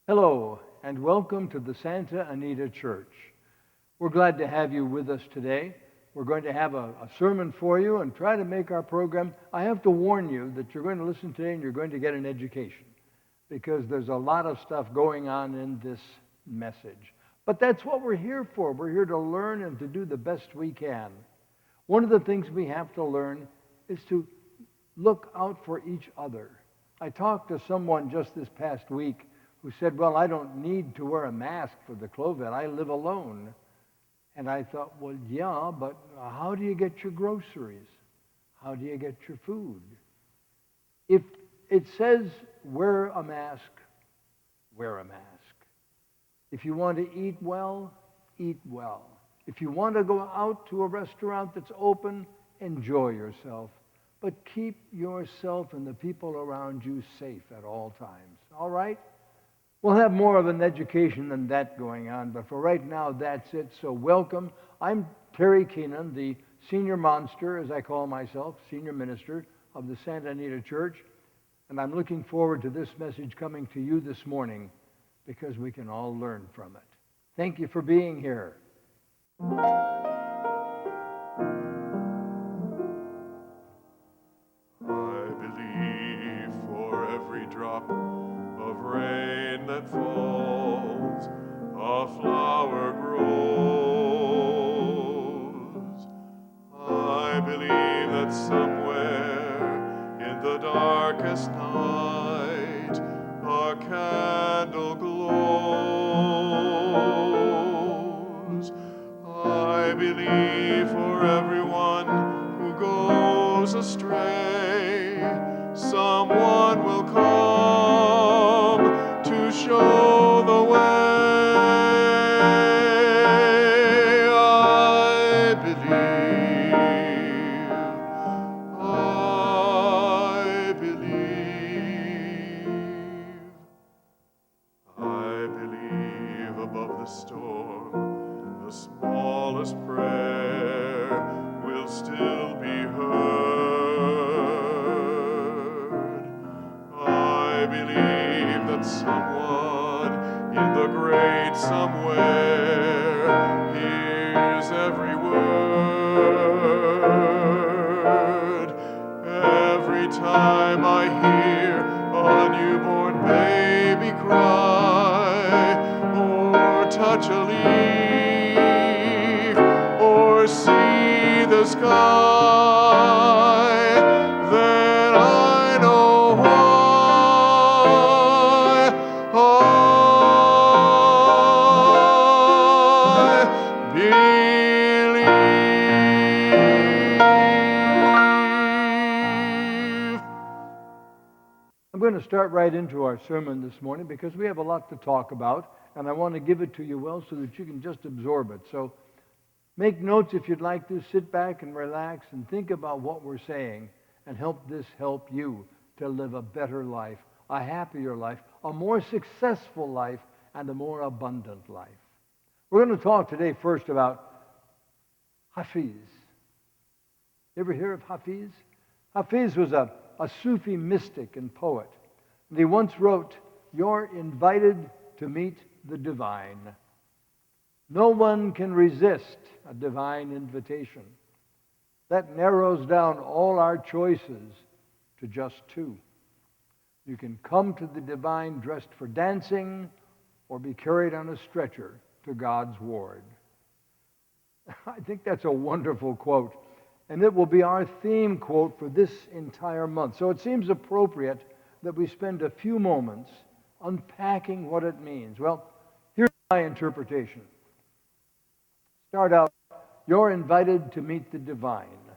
Hello, and welcome to the Santa Anita Church. We're glad to have you with us today. We're going to have a sermon for you and try to make our program. I have to warn you that you're going to listen today and you're going to get an education because there's a lot of stuff going on in this message. But that's what we're here for. We're here to learn and to do the best we can. One of the things we have to learn is to look out for each other. I talked to someone just this past week who said, well, I don't need to wear a mask for the COVID. I live alone. And I thought, well, yeah, but how do you get your groceries? How do you get your food? If it says wear a mask, wear a mask. If you want to eat well, eat well. If you want to go out to a restaurant that's open, enjoy yourself. But keep yourself and the people around you safe at all times. All right? We'll have more of an education than that going on, but for right now, that's it. So welcome. I'm Terry Keenan, the senior monster, as I call myself, senior minister of the Santa Anita Church, and I'm looking forward to this message coming to you this morning because we can all learn from it. Thank you for being here. I believe for every drop of rain that falls, a flower grows. I believe that somewhere in the darkest night, a candle glows. I believe for everyone who goes astray, someone will come to show the way. I believe, I believe above the storm, the smallest prayer will still be heard. I believe that someone in the great somewhere hears every word. Every time I hear a newborn baby cry, or touch a leaf, or see the sky, then I know why I believe. I'm going to start right into our sermon this morning because we have a lot to talk about, and I want to give it to you well so that you can just absorb it. So make notes if you'd like to. Sit back and relax and think about what we're saying and help you to live a better life, a happier life, a more successful life, and a more abundant life. We're going to talk today first about Hafiz. You ever hear of Hafiz? Hafiz was a Sufi mystic and poet. And he once wrote, "You're invited to meet the divine. No one can resist a divine invitation." That narrows down all our choices to just two. You can come to the divine dressed for dancing or be carried on a stretcher to God's ward. I think that's a wonderful quote, and it will be our theme quote for this entire month. So it seems appropriate that we spend a few moments unpacking what it means. Well, here's my interpretation. Start out, you're invited to meet the divine.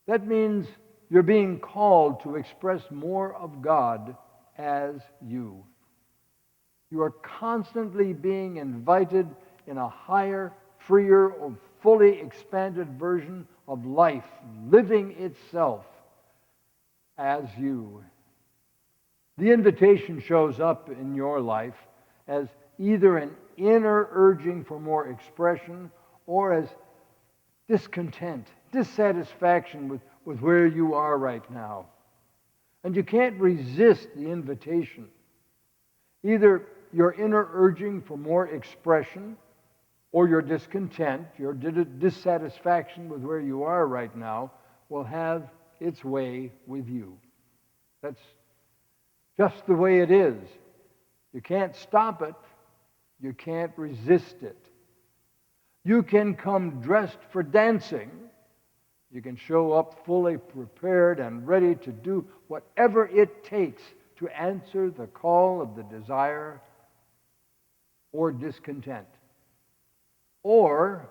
That means you're being called to express more of God as you. You are constantly being invited in a higher, freer, or fully expanded version of life, living itself as you. The invitation shows up in your life as either an inner urging for more expression or as discontent, dissatisfaction with where you are right now. And you can't resist the invitation. Either your inner urging for more expression, or your discontent, your dissatisfaction with where you are right now, will have its way with you. That's just the way it is. You can't stop it. You can't resist it. You can come dressed for dancing. You can show up fully prepared and ready to do whatever it takes to answer the call of the desire or discontent. Or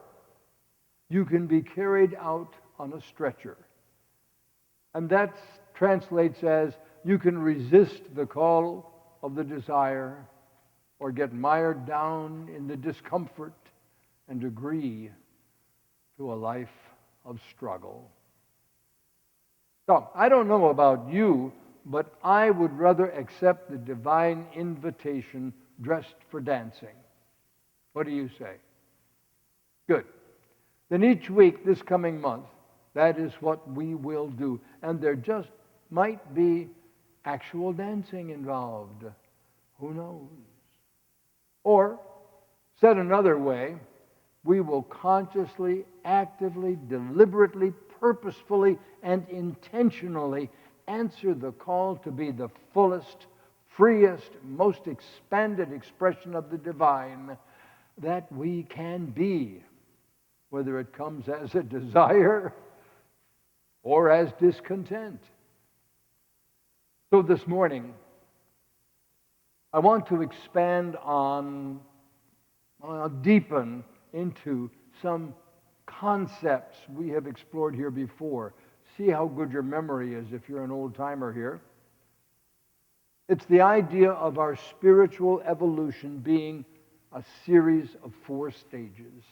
you can be carried out on a stretcher. And that translates as you can resist the call of the desire or get mired down in the discomfort and agree to a life of struggle. So, I don't know about you, but I would rather accept the divine invitation dressed for dancing. What do you say? Good. Then each week this coming month, that is what we will do. And there just might be actual dancing involved. Who knows? Or, said another way, we will consciously, actively, deliberately, purposefully, and intentionally answer the call to be the fullest, freest, most expanded expression of the divine that we can be, whether it comes as a desire or as discontent. So this morning, I want to expand on, deepen into some concepts we have explored here before. See how good your memory is if you're an old-timer here. It's the idea of our spiritual evolution being a series of 4 stages.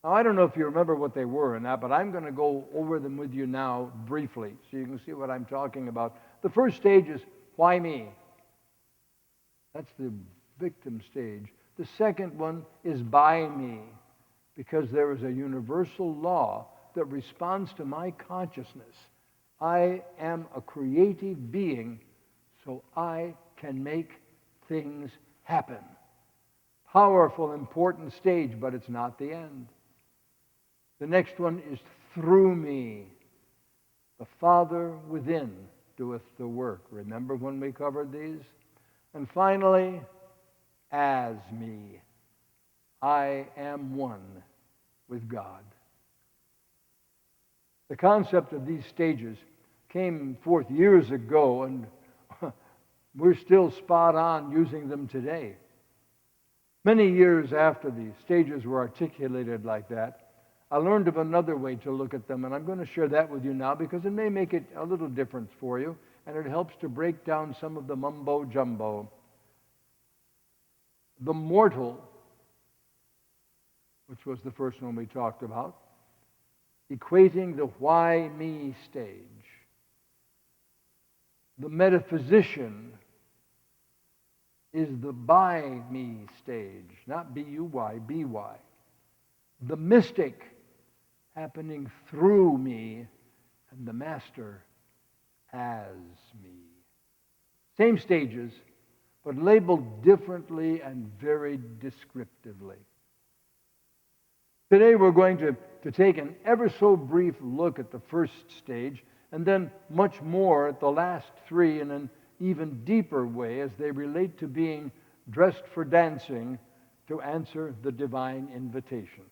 Now, I don't know if you remember what they were in that, but I'm going to go over them with you now briefly so you can see what I'm talking about. The first stage is, why me? That's the victim stage. The second one is by me, because there is a universal law that responds to my consciousness. I am a creative being, so I can make things happen. Powerful, important stage, but it's not the end. The next one is through me. The Father within doeth the work. Remember when we covered these? And finally, as me. I am one with God. The concept of these stages came forth years ago, and we're still spot on using them today. Many years after the stages were articulated like that, I learned of another way to look at them, and I'm going to share that with you now because it may make it a little different for you, and it helps to break down some of the mumbo-jumbo. The mortal, which was the first one we talked about, equating the why me stage. The metaphysician is the by me stage, not B-U-Y, B-Y. The mystic happening through me, and the master as me. Same stages, but labeled differently and very descriptively. Today we're going to take an ever so brief look at the first stage, and then much more at the last 3 in an even deeper way as they relate to being dressed for dancing to answer the divine invitation.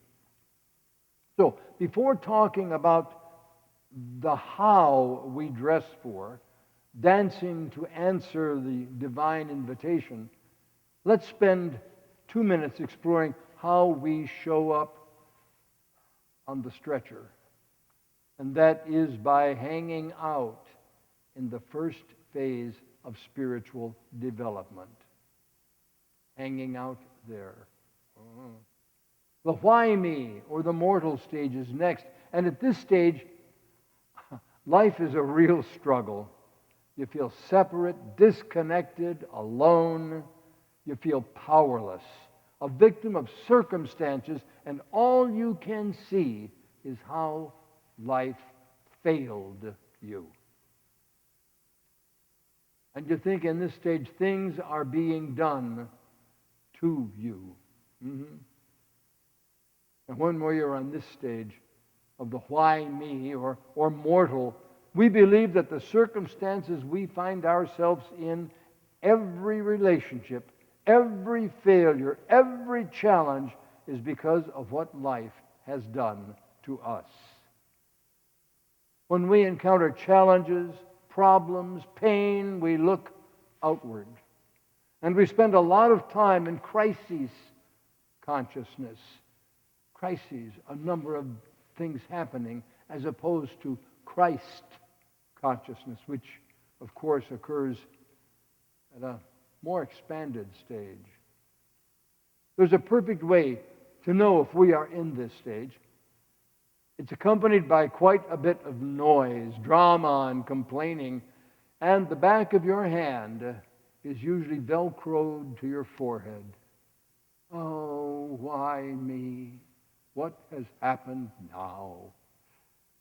So, before talking about the how we dress for, dancing to answer the divine invitation, let's spend 2 minutes exploring how we show up on the stretcher. And that is by hanging out in the first phase of spiritual development. Hanging out there. The why me, or the mortal stage, is next. And at this stage, life is a real struggle. You feel separate, disconnected, alone. You feel powerless, a victim of circumstances, and all you can see is how life failed you. And you think in this stage things are being done to you. Mm-hmm. And when we are on this stage of the why me or mortal, we believe that the circumstances we find ourselves in, every relationship, every failure, every challenge is because of what life has done to us. When we encounter challenges, problems, pain, we look outward. And we spend a lot of time in crises consciousness. Crises, a number of things happening, as opposed to Christ consciousness, which, of course, occurs at a more expanded stage. There's a perfect way to know if we are in this stage. It's accompanied by quite a bit of noise, drama, and complaining, and the back of your hand is usually velcroed to your forehead. Oh, why me? What has happened now?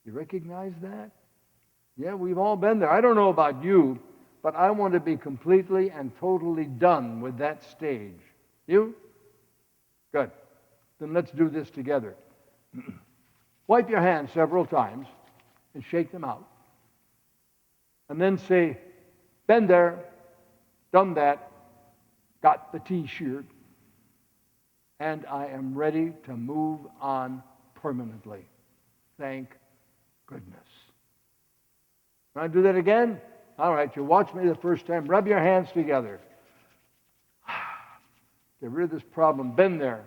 You recognize that? Yeah, we've all been there. I don't know about you, but I want to be completely and totally done with that stage. You? Good. Then let's do this together. Wipe your hands several times and shake them out. And then say, been there, done that, got the T-shirt, and I am ready to move on permanently. Thank goodness. Can I do that again? All right, you watch me the first time. Rub your hands together. Get rid of this problem. Been there.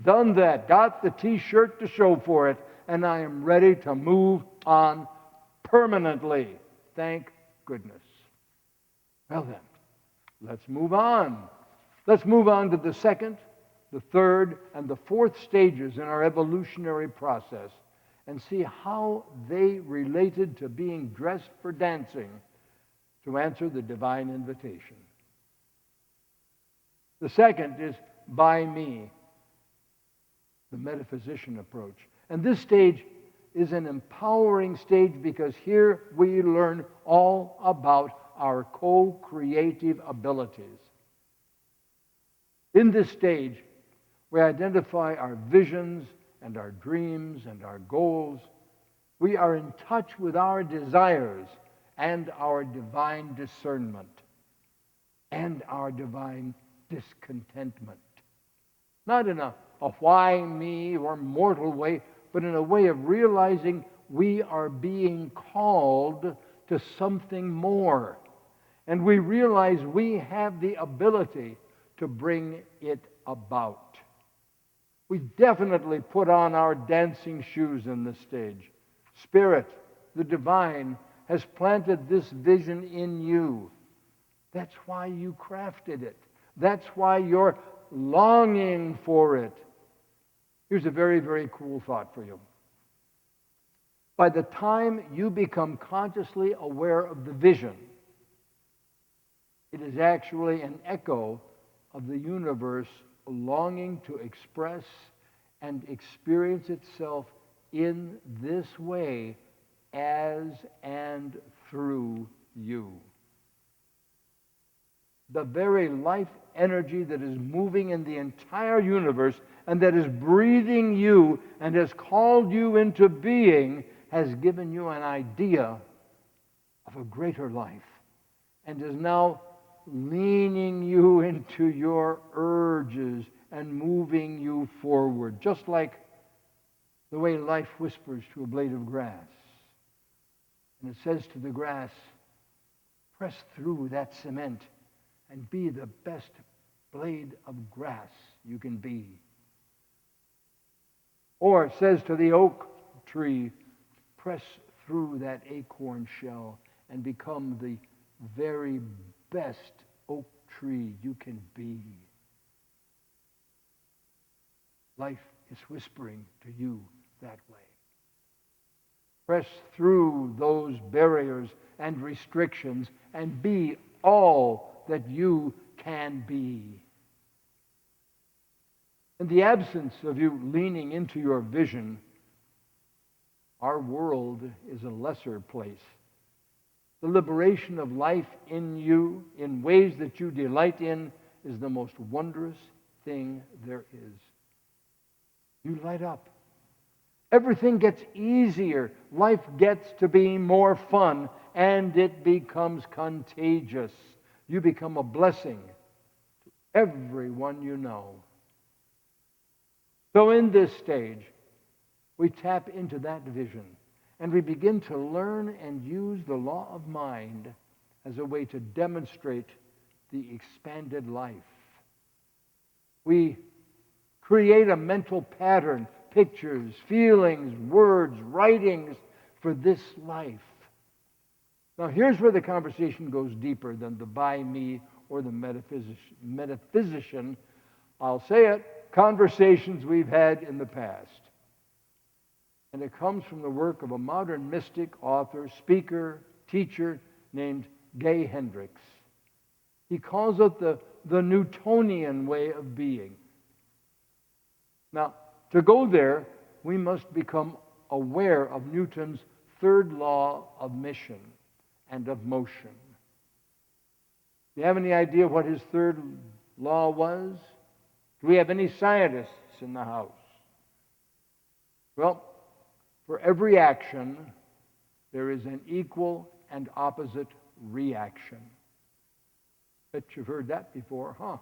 Done that. Got the T-shirt to show for it. And I am ready to move on permanently. Thank goodness. Well then, let's move on. Let's move on to the second, the third, and the fourth stages in our evolutionary process and see how they related to being dressed for dancing to answer the divine invitation. The second is by me, the metaphysician approach. And this stage is an empowering stage because here we learn all about our co-creative abilities. In this stage, we identify our visions and our dreams and our goals. We are in touch with our desires and our divine discernment and our divine discontentment. Not in a why me or mortal way, but in a way of realizing we are being called to something more. And we realize we have the ability to bring it about. We definitely put on our dancing shoes in this stage. Spirit, the divine, has planted this vision in you. That's why you crafted it. That's why you're longing for it. Here's a very, very cool thought for you. By the time you become consciously aware of the vision, it is actually an echo of the universe longing to express and experience itself in this way as and through you. The very life energy that is moving in the entire universe and that is breathing you and has called you into being has given you an idea of a greater life and is now leaning you into your urges and moving you forward, just like the way life whispers to a blade of grass. And it says to the grass, press through that cement and be the best blade of grass you can be. Or it says to the oak tree, press through that acorn shell and become the very best oak tree you can be. Life is whispering to you that way. Press through those barriers and restrictions and be all that you can be. In the absence of you leaning into your vision, our world is a lesser place. the liberation of life in you in ways that you delight in is the most wondrous thing there is. You light up. Everything gets easier. Life gets to be more fun, and it becomes contagious. You become a blessing to everyone you know. So in this stage, we tap into that vision, and we begin to learn and use the law of mind as a way to demonstrate the expanded life. We create a mental pattern, pictures, feelings, words, writings for this life. Now here's where the conversation goes deeper than the by me or the metaphysician, I'll say it, conversations we've had in the past. And it comes from the work of a modern mystic, author, speaker, teacher named Gay Hendricks. He calls it the Newtonian way of being. Now, to go there, we must become aware of Newton's third law of mission and of motion. Do you have any idea what his third law was? Do we have any scientists in the house? Well, for every action, there is an equal and opposite reaction. Bet you've heard that before, huh?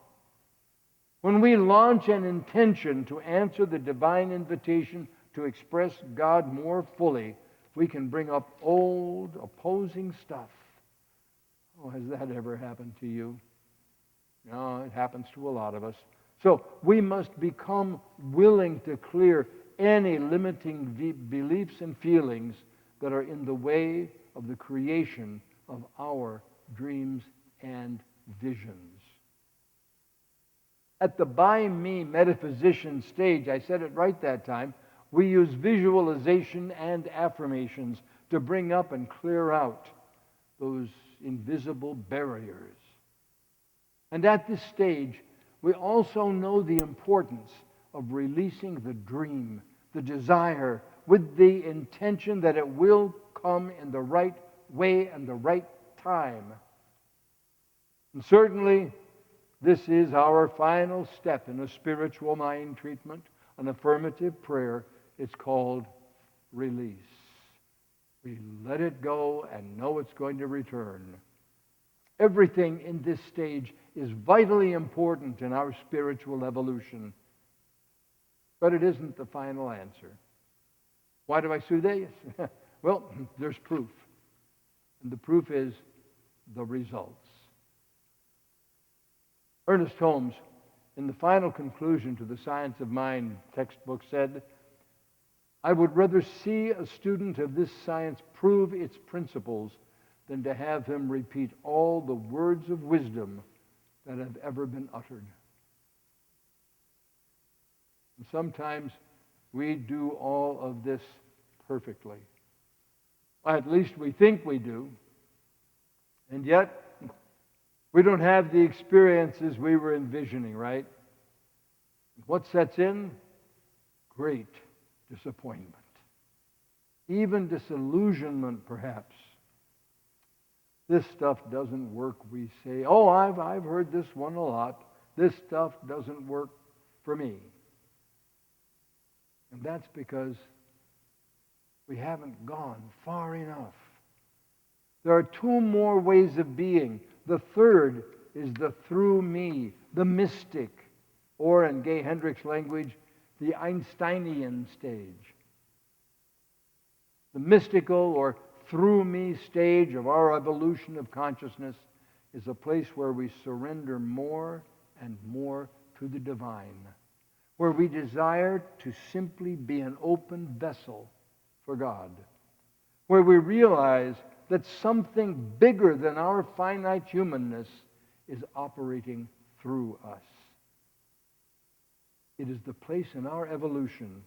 When we launch an intention to answer the divine invitation to express God more fully, we can bring up old, opposing stuff. Oh, has that ever happened to you? No, it happens to a lot of us. So we must become willing to clear any limiting beliefs and feelings that are in the way of the creation of our dreams and visions. At the by me metaphysician stage, I said it right that time, we use visualization and affirmations to bring up and clear out those invisible barriers. And at this stage, we also know the importance of releasing the dream, the desire, with the intention that it will come in the right way and the right time. And certainly, this is our final step in a spiritual mind treatment, an affirmative prayer. It's called release. We let it go and know it's going to return. Everything in this stage is vitally important in our spiritual evolution, but it isn't the final answer. Why do I say this? Well, there's proof. And the proof is the results. Ernest Holmes, in the final conclusion to the Science of Mind textbook, said, "I would rather see a student of this science prove its principles than to have him repeat all the words of wisdom that have ever been uttered." And sometimes we do all of this perfectly. At least we think we do. And yet, we don't have the experiences we were envisioning, right? What sets in? Great disappointment. Even disillusionment, perhaps. This stuff doesn't work, we say. Oh, I've heard this one a lot. This stuff doesn't work for me. And that's because we haven't gone far enough. There are two more ways of being. The third is the through me, the mystic, or in Gay Hendricks' language, the Einsteinian stage. The mystical or through me stage of our evolution of consciousness is a place where we surrender more and more to the divine, where we desire to simply be an open vessel for God, where we realize that something bigger than our finite humanness is operating through us. It is the place in our evolution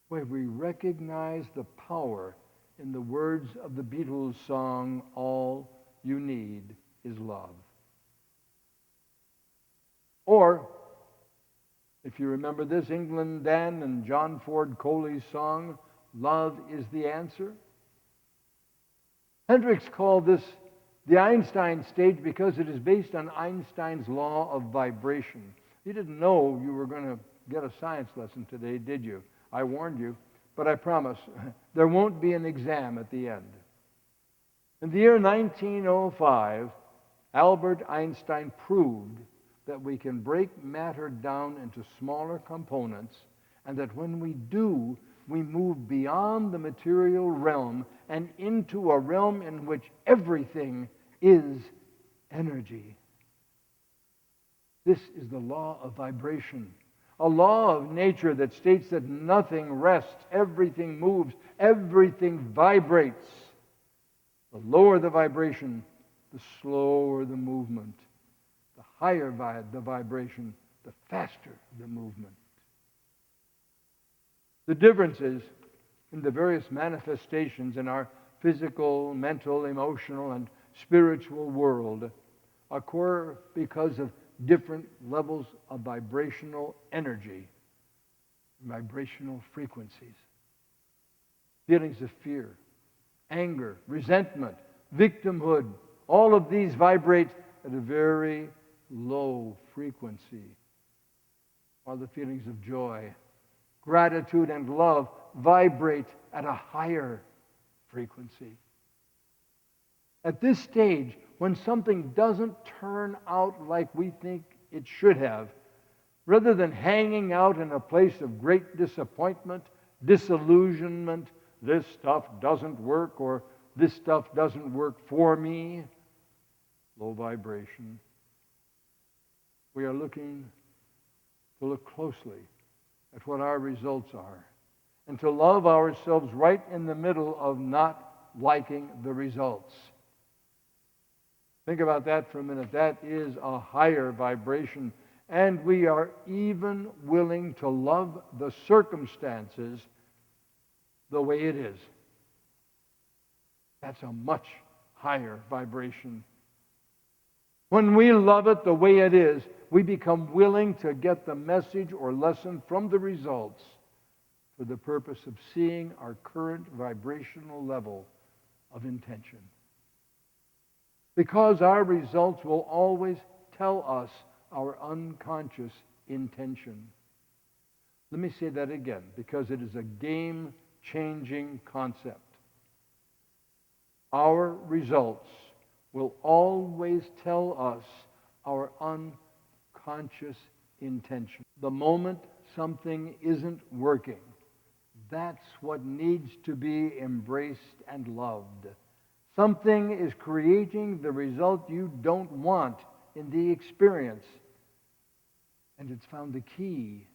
where we recognize the power in the words of the Beatles song, "All You Need Is Love." Or, if you remember this, England Dan and John Ford Coley's song, "Love is the Answer." Hendricks called this the Einstein stage because it is based on Einstein's law of vibration. You didn't know you were going to get a science lesson today, did you? I warned you, but I promise there won't be an exam at the end. In the year 1905, Albert Einstein proved that we can break matter down into smaller components, and that when we do, we move beyond the material realm and into a realm in which everything is energy. This is the law of vibration, a law of nature that states that nothing rests, everything moves, everything vibrates. The lower the vibration, the slower the movement. The higher the vibration, the faster the movement. The differences in the various manifestations in our physical, mental, emotional, and spiritual world occur because of different levels of vibrational energy, vibrational frequencies. Feelings of fear, anger, resentment, victimhood, all of these vibrate at a very low frequency, while the feelings of joy, gratitude, and love vibrate at a higher frequency. At this stage, when something doesn't turn out like we think it should have, rather than hanging out in a place of great disappointment, disillusionment, this stuff doesn't work, or this stuff doesn't work for me, low vibration, we are looking to look closely at what our results are and to love ourselves right in the middle of not liking the results. Think about that for a minute. That is a higher vibration, and we are even willing to love the circumstances the way it is. That's a much higher vibration. When we love it the way it is, we become willing to get the message or lesson from the results for the purpose of seeing our current vibrational level of intention. Because our results will always tell us our unconscious intention. Let me say that again, because it is a game-changing concept. Our results will always tell us our unconscious intention. The moment something isn't working, that's what needs to be embraced and loved. Something is creating the result you don't want in the experience, and it's found the key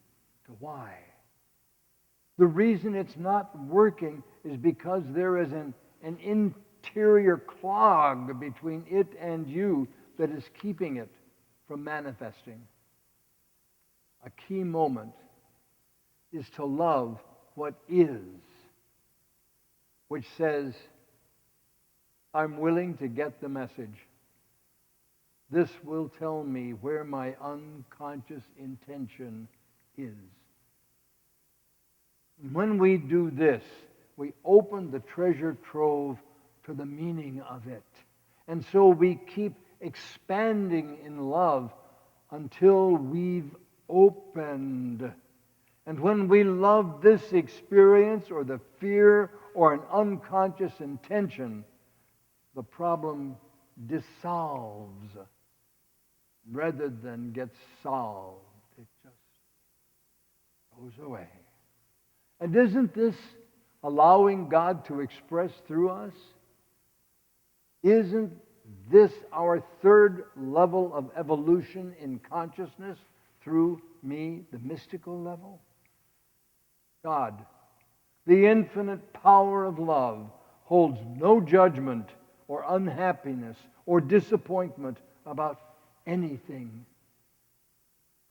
to why. The reason it's not working is because there is an interior clog between it and you that is keeping it from manifesting. A key moment is to love what is, which says, I'm willing to get the message. This will tell me where my unconscious intention is. When we do this, we open the treasure trove to the meaning of it. And so we keep expanding in love until we've opened. And when we love this experience or the fear or an unconscious intention, the problem dissolves rather than gets solved. It just goes away. And isn't this allowing God to express through us? Isn't this our third level of evolution in consciousness through me, the mystical level? God, the infinite power of love, holds no judgment or unhappiness or disappointment about anything.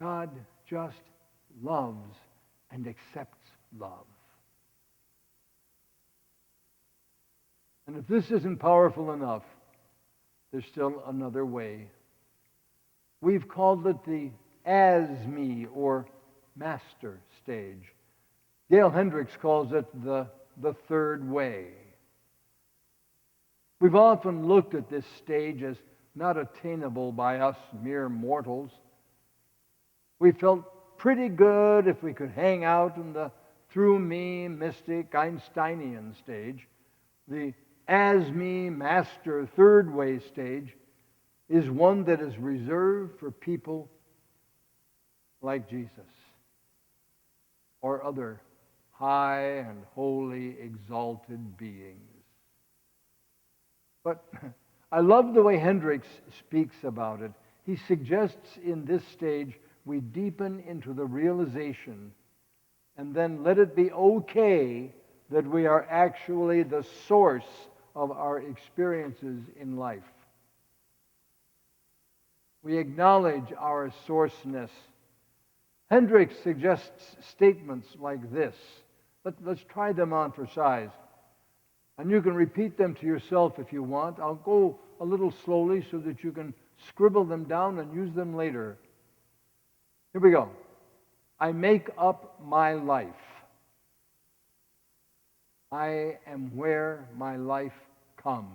God just loves and accepts love. And if this isn't powerful enough, there's still another way. We've called it the as-me or master stage. Dale Hendricks calls it the third way. We've often looked at this stage as not attainable by us mere mortals. We felt pretty good if we could hang out in the through me, mystic, Einsteinian stage. The as me, master, third way stage is one that is reserved for people like Jesus or other high and holy, exalted beings. But I love the way Hendricks speaks about it. He suggests in this stage we deepen into the realization and then let it be okay that we are actually the source of our experiences in life. We acknowledge our sourceness. Hendricks suggests statements like this. Let's try them on for size. And you can repeat them to yourself if you want. I'll go a little slowly so that you can scribble them down and use them later. Here we go. I make up my life. I am where my life comes.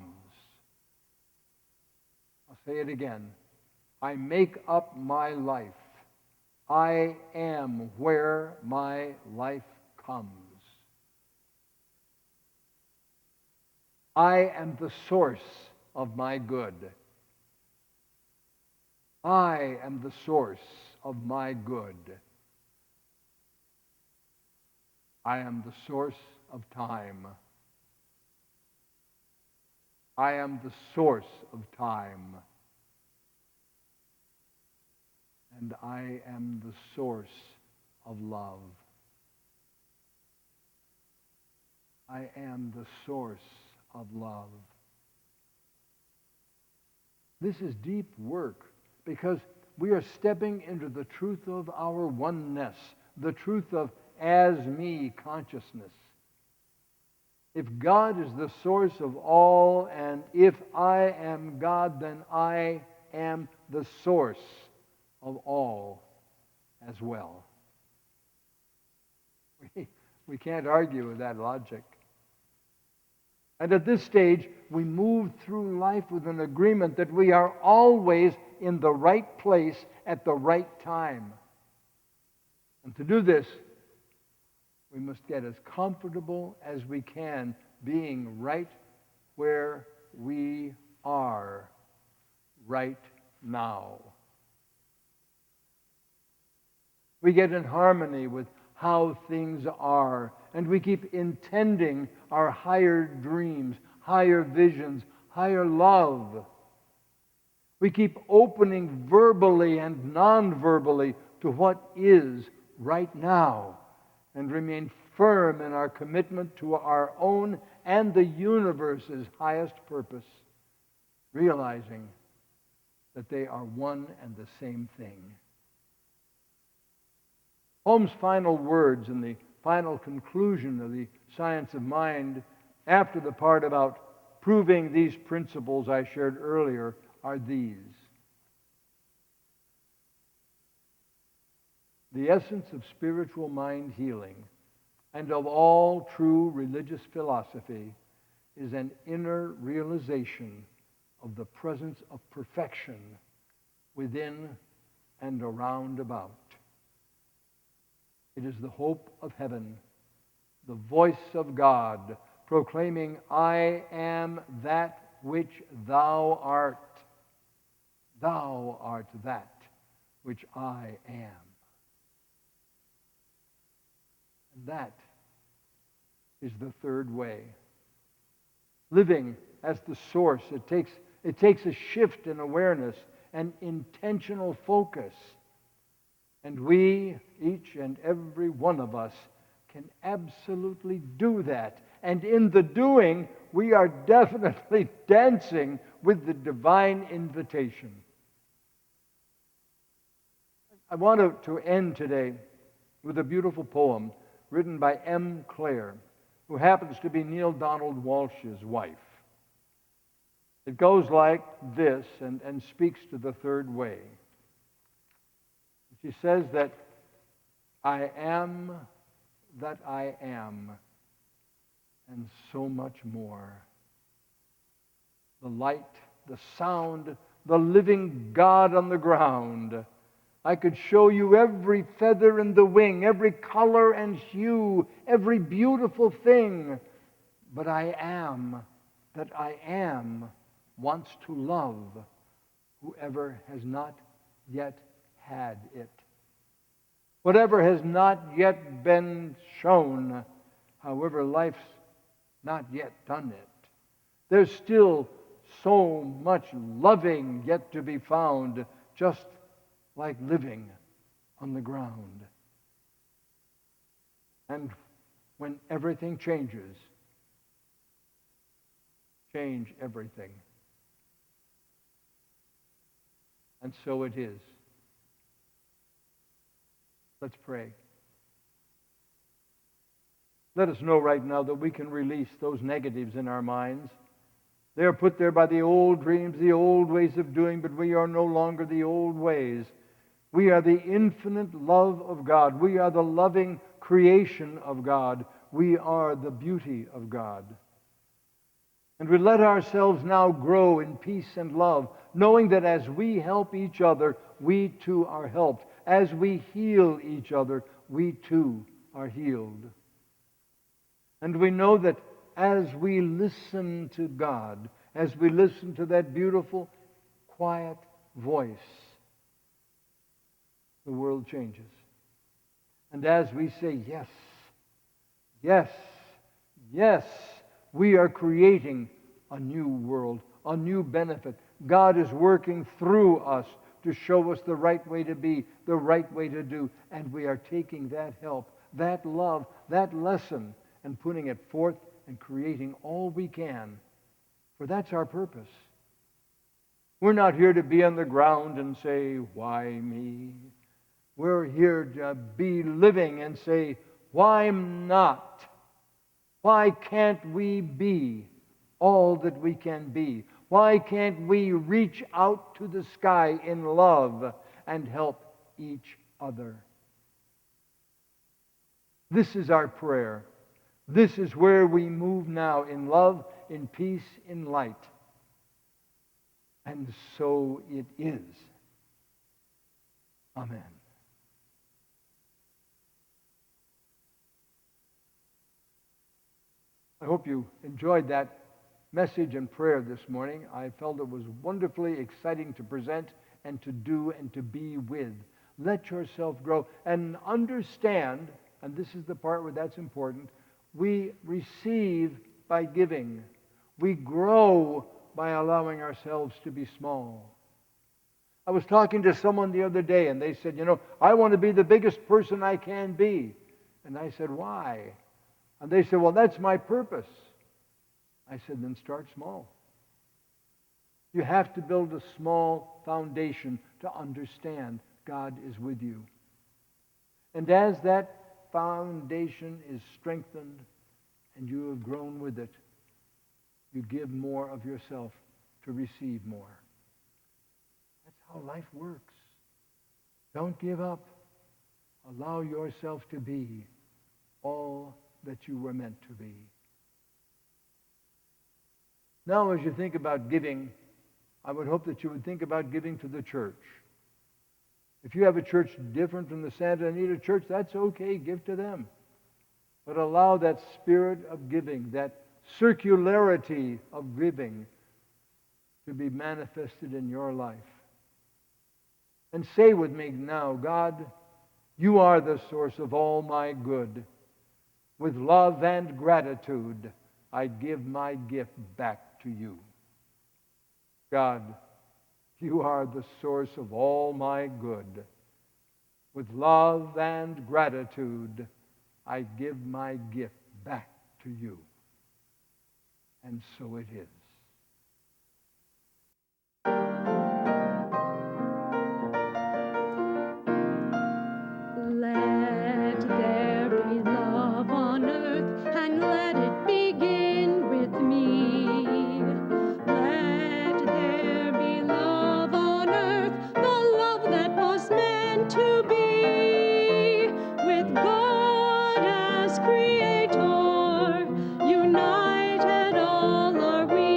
I'll say it again. I make up my life. I am where my life comes. I am the source of my good. I am the source of my good. I am the source of time. I am the source of time. And I am the source of love. I am the source of love. This is deep work because we are stepping into the truth of our oneness, the truth of as me consciousness. If God is the source of all, and if I am God, then I am the source of all as well. We can't argue with that logic. And at this stage, we move through life with an agreement that we are always in the right place at the right time. And to do this, we must get as comfortable as we can being right where we are right now. We get in harmony with how things are, and we keep intending our higher dreams, higher visions, higher love. We keep opening verbally and non-verbally to what is right now, and remain firm in our commitment to our own and the universe's highest purpose, realizing that they are one and the same thing. Holmes' final words in the final conclusion of the Science of Mind, after the part about proving these principles I shared earlier, are these. The essence of spiritual mind healing and of all true religious philosophy is an inner realization of the presence of perfection within and around about. It is the hope of heaven, the voice of God proclaiming, I am that which thou art. Thou art that which I am. And that is the third way. Living as the source, it takes a shift in awareness and intentional focus. And we, each and every one of us, can absolutely do that. And in the doing, we are definitely dancing with the divine invitation. I want to end today with a beautiful poem written by M. Clare, who happens to be Neil Donald Walsh's wife. It goes like this and speaks to the third way. She says that I am that I am, and so much more. the light, the sound, the living God on the ground. I could show you every feather in the wing, every color and hue, every beautiful thing. But I am that I am wants to love whoever has not yet had it. Whatever has not yet been shown, however life's not yet done it. There's still so much loving yet to be found, just like living on the ground. And when everything changes, change everything. And so it is. Let's pray. Let us know right now that we can release those negatives in our minds. They are put there by the old dreams, the old ways of doing, but we are no longer the old ways. We are the infinite love of God. We are the loving creation of God. We are the beauty of God. And we let ourselves now grow in peace and love, knowing that as we help each other, we too are helped. As we heal each other, we too are healed. And we know that as we listen to God, as we listen to that beautiful, quiet voice, the world changes. And as we say yes, yes, yes, we are creating a new world, a new benefit. God is working through us to show us the right way to be, the right way to do, and we are taking that help, that love, that lesson, and putting it forth and creating all we can. For that's our purpose. We're not here to be on the ground and say, why me? We're here to be living and say, why not? Why can't we be all that we can be? Why can't we reach out to the sky in love and help each other? This is our prayer. This is where we move now, in love, in peace, in light. And so it is. Amen. I hope you enjoyed that message and prayer this morning. I felt it was wonderfully exciting to present and to do and to be with. Let yourself grow and understand, and this is the part where that's important, we receive by giving. We grow by allowing ourselves to be small. I was talking to someone the other day, and they said, I want to be the biggest person I can be. And I said, why? And they said, well, that's my purpose. I said, then start small. You have to build a small foundation to understand God is with you. And as that foundation is strengthened and you have grown with it, you give more of yourself to receive more. That's how life works. Don't give up. Allow yourself to be all that you were meant to be. Now, as you think about giving, I would hope that you would think about giving to the church. If you have a church different from the Santa Anita church, that's okay, give to them. But allow that spirit of giving, that circularity of giving, to be manifested in your life. And say with me now, God, you are the source of all my good. With love and gratitude, I give my gift back to you. God, you are the source of all my good. With love and gratitude, I give my gift back to you. And so it is. Let there be love on earth, and let it begin with me. Let there be love on earth, the love that was meant to be. With God as creator, united all are we.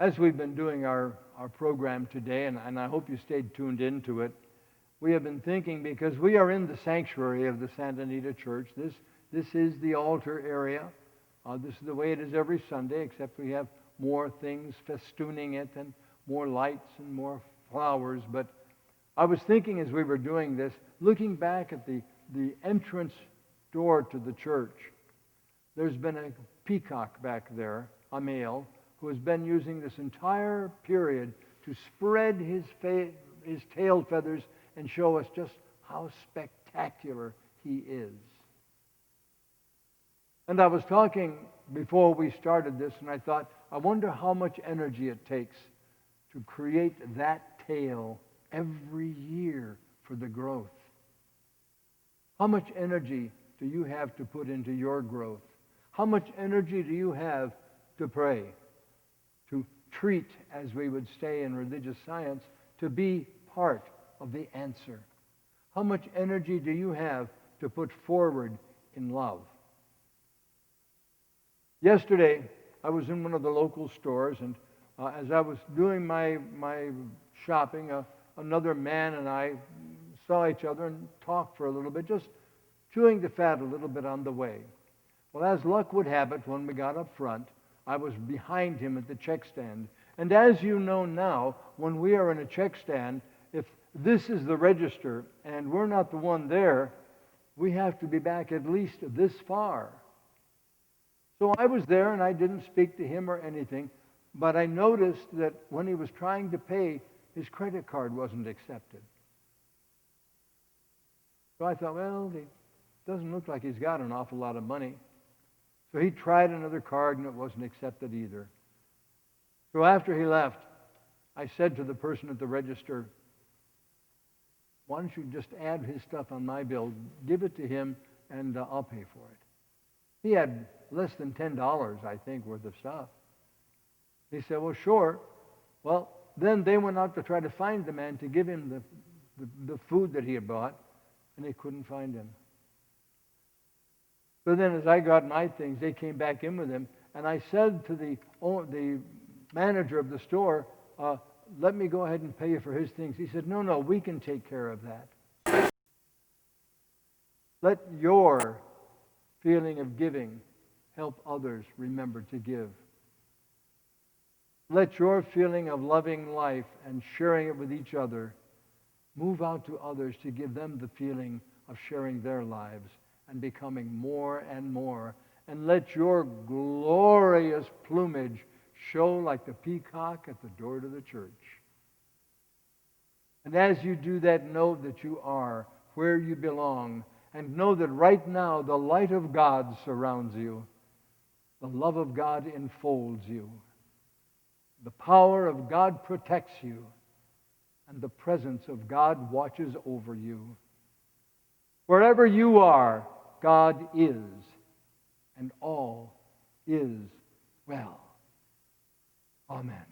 As we've been doing our program today, and I hope you stayed tuned into it, we have been thinking, because we are in the sanctuary of the Santa Anita Church. This is the altar area. This is the way it is every Sunday, except we have more things festooning it and more lights and more flowers. But I was thinking as we were doing this, looking back at the entrance door to the church, there's been a peacock back there, a male, who has been using this entire period to spread his tail feathers and show us just how spectacular he is. And I was talking before we started this, and I thought, I wonder how much energy it takes to create that tail every year for the growth. How much energy do you have to put into your growth? How much energy do you have to pray, to treat, as we would say in religious science, to be part of the answer? How much energy do you have to put forward in love? Yesterday, I was in one of the local stores, and as I was doing my shopping, another man and I saw each other and talked for a little bit, just chewing the fat a little bit on the way. Well, as luck would have it, when we got up front, I was behind him at the check stand. And as you know now, when we are in a check stand, if this is the register and we're not the one there, we have to be back at least this far. So I was there, and I didn't speak to him or anything, but I noticed that when he was trying to pay, his credit card wasn't accepted. So I thought, well, it doesn't look like he's got an awful lot of money. So he tried another card, and it wasn't accepted either. So after he left, I said to the person at the register, why don't you just add his stuff on my bill, give it to him, and I'll pay for it. He had less than $10, I think, worth of stuff. He said, well, sure. Well, then they went out to try to find the man to give him the food that he had bought, and they couldn't find him. So then as I got my things, they came back in with him, and I said to the manager of the store, let me go ahead and pay you for his things. He said, no, we can take care of that. Let your feeling of giving help others remember to give. Let your feeling of loving life and sharing it with each other move out to others to give them the feeling of sharing their lives and becoming more and more. And let your glorious plumage show like the peacock at the door to the church. And as you do that, know that you are where you belong, and know that right now the light of God surrounds you. The love of God enfolds you. The power of God protects you. And the presence of God watches over you. Wherever you are, God is, and all is well. Amen.